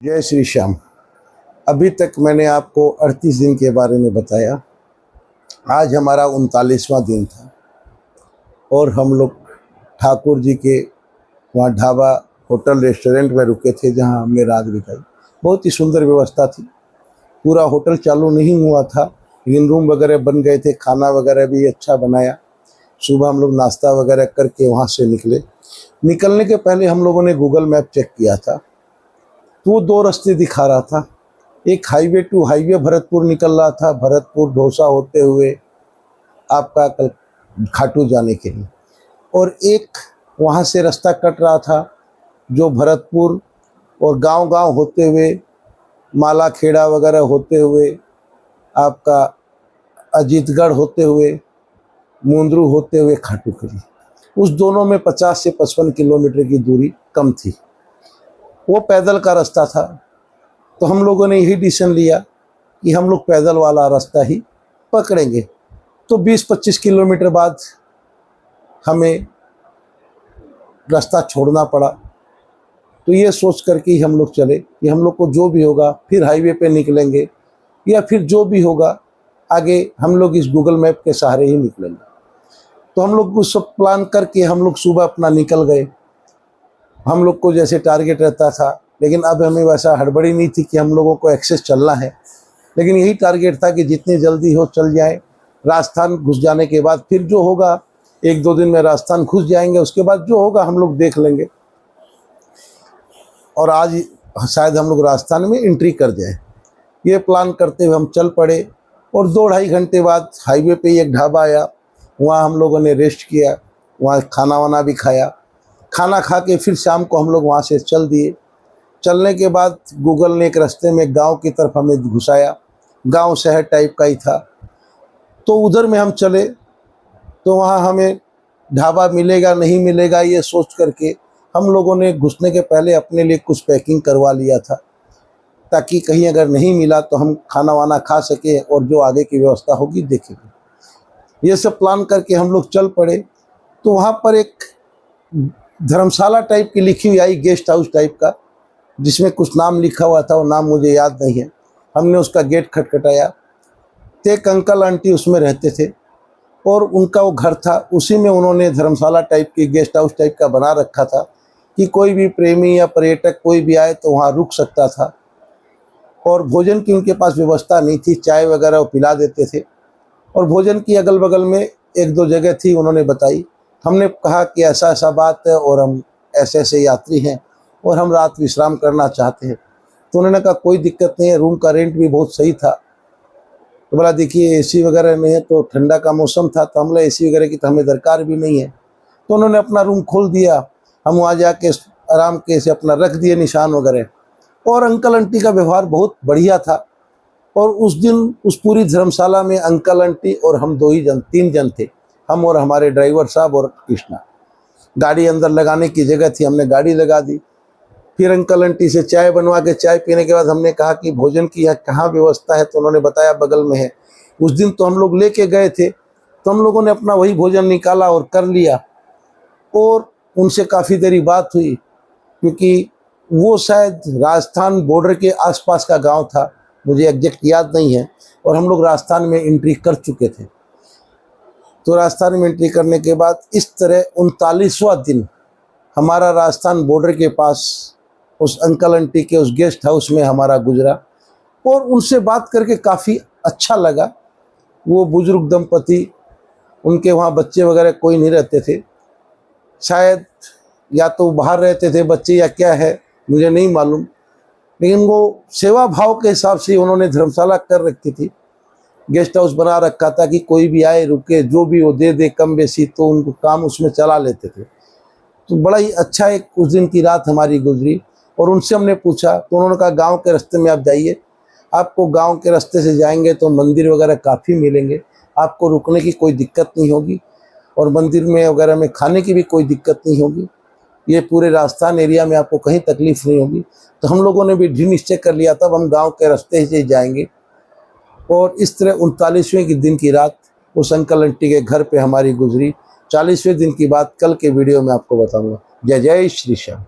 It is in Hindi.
जय श्री श्याम। अभी तक मैंने आपको 38 दिन के बारे में बताया। आज हमारा 39वां दिन था और हम लोग ठाकुर जी के वहाँ ढाबा होटल रेस्टोरेंट में रुके थे, जहाँ हमने रात बिताई। बहुत ही सुंदर व्यवस्था थी। पूरा होटल चालू नहीं हुआ था, लेकिन रूम वगैरह बन गए थे, खाना वगैरह भी अच्छा बनाया। सुबह हम लोग नाश्ता वगैरह करके वहाँ से निकले। निकलने के पहले हम लोगों ने गूगल मैप चेक किया था, तो वो दो रास्ते दिखा रहा था। एक हाईवे टू हाईवे भरतपुर निकल रहा था, भरतपुर ढोसा होते हुए आपका खाटू जाने के लिए, और एक वहाँ से रास्ता कट रहा था जो भरतपुर और गांव-गांव होते हुए माला खेड़ा वगैरह होते हुए आपका अजीतगढ़ होते हुए मुंद्रू होते हुए खाटू के लिए। उस दोनों में 50 से 55 किलोमीटर की दूरी कम थी। वो पैदल का रास्ता था, तो हम लोगों ने यही डिसीजन लिया कि हम लोग पैदल वाला रास्ता ही पकड़ेंगे। तो 20-25 किलोमीटर बाद हमें रास्ता छोड़ना पड़ा। तो ये सोच कर के हम लोग चले कि हम लोग को जो भी होगा फिर हाईवे पे निकलेंगे, या फिर जो भी होगा आगे हम लोग इस गूगल मैप के सहारे ही निकलेंगे। तो हम लोग कुछ सब प्लान करके हम लोग सुबह अपना निकल गए। हम लोग को जैसे टारगेट रहता था, लेकिन अब हमें वैसा हड़बड़ी नहीं थी कि हम लोगों को एक्सेस चलना है, लेकिन यही टारगेट था कि जितनी जल्दी हो चल जाए। राजस्थान घुस जाने के बाद फिर जो होगा, 1-2 दिन में राजस्थान घुस जाएंगे, उसके बाद जो होगा हम लोग देख लेंगे। और आज शायद हम लोग राजस्थान में एंट्री कर जाए, ये प्लान करते हुए हम चल पड़े। और 2-2.5 घंटे बाद हाईवे पे एक ढाबा आया, वहाँ हम लोगों ने रेस्ट किया, वहाँ खाना वाना भी खाया। खाना खा के फिर शाम को हम लोग वहाँ से चल दिए। चलने के बाद गूगल ने एक रास्ते में गांव की तरफ हमें घुसाया। गांव शहर टाइप का ही था, तो उधर में हम चले। तो वहाँ हमें ढाबा मिलेगा नहीं मिलेगा ये सोच करके हम लोगों ने घुसने के पहले अपने लिए कुछ पैकिंग करवा लिया था, ताकि कहीं अगर नहीं मिला तो हम खाना वाना खा सके और जो आगे की व्यवस्था होगी देखेंगे। ये सब प्लान करके हम लोग चल पड़े। तो वहाँ पर एक धर्मशाला टाइप की लिखी हुई आई, गेस्ट हाउस टाइप का, जिसमें कुछ नाम लिखा हुआ था, वो नाम मुझे याद नहीं है। हमने उसका गेट खटखटाया, तो एक अंकल आंटी उसमें रहते थे और उनका वो घर था। उसी में उन्होंने धर्मशाला टाइप की गेस्ट हाउस टाइप का बना रखा था कि कोई भी प्रेमी या पर्यटक कोई भी आए तो वहाँ रुक सकता था। और भोजन की उनके पास व्यवस्था नहीं थी, चाय वगैरह वो पिला देते थे। और भोजन की अगल बगल में 1-2 जगह थी, उन्होंने बताई। हमने कहा कि ऐसा ऐसा बात है और हम ऐसे ऐसे यात्री हैं और हम रात विश्राम करना चाहते हैं। तो उन्होंने कहा कोई दिक्कत नहीं है, रूम का रेंट भी बहुत सही था। तो बोला देखिए एसी वगैरह नहीं है, तो ठंडा का मौसम था, तो हमने एसी वगैरह की तो हमें दरकार भी नहीं है। तो उन्होंने अपना रूम खोल दिया, हम वहाँ जाके आराम के से अपना रख दिए निशान वगैरह। और अंकल आंटी का व्यवहार बहुत बढ़िया था। और उस दिन उस पूरी धर्मशाला में अंकल आंटी और हम 3 जन थे, हम और हमारे ड्राइवर साहब और कृष्णा। गाड़ी अंदर लगाने की जगह थी, हमने गाड़ी लगा दी। फिर अंकल आंटी से चाय बनवा के, चाय पीने के बाद हमने कहा कि भोजन की यहाँ कहाँ व्यवस्था है, तो उन्होंने बताया बगल में है। उस दिन तो हम लोग लेके गए थे, तो हम लोगों ने अपना वही भोजन निकाला और कर लिया। और उनसे काफ़ी देरी बात हुई, क्योंकि वो शायद राजस्थान बॉर्डर के आसपास का गांव था, मुझे एग्जैक्ट याद नहीं है। और हम लोग राजस्थान में एंट्री कर चुके थे। तो राजस्थान में एंट्री करने के बाद इस तरह 39वां दिन हमारा राजस्थान बॉर्डर के पास उस अंकल आंटी के उस गेस्ट हाउस में हमारा गुजरा। और उनसे बात करके काफ़ी अच्छा लगा। वो बुजुर्ग दंपति, उनके वहाँ बच्चे वगैरह कोई नहीं रहते थे, शायद या तो बाहर रहते थे बच्चे या क्या है मुझे नहीं मालूम, लेकिन वो सेवा भाव के हिसाब से उन्होंने धर्मशाला कर रखी थी, गेस्ट हाउस बना रखा था कि कोई भी आए रुके, जो भी वो दे दे कम बेसी, तो उनको काम उसमें चला लेते थे। तो बड़ा ही अच्छा एक उस दिन की रात हमारी गुजरी। और उनसे हमने पूछा, तो उन्होंने कहा गांव के रास्ते में आप जाइए, आपको गांव के रास्ते से जाएंगे तो मंदिर वगैरह काफ़ी मिलेंगे, आपको रुकने की कोई दिक्कत नहीं होगी और मंदिर में वगैरह में खाने की भी कोई दिक्कत नहीं होगी। ये पूरे राजस्थान एरिया में आपको कहीं तकलीफ नहीं होगी। तो हम लोगों ने भी दृढ़ निश्चय कर लिया, तब हम गाँव के रास्ते से जाएंगे। और इस तरह 39वें दिन की रात उस अंकल आंटी के घर पे हमारी गुजरी। 40वें दिन की बात कल के वीडियो में आपको बताऊंगा। जय जय श्री श्याम।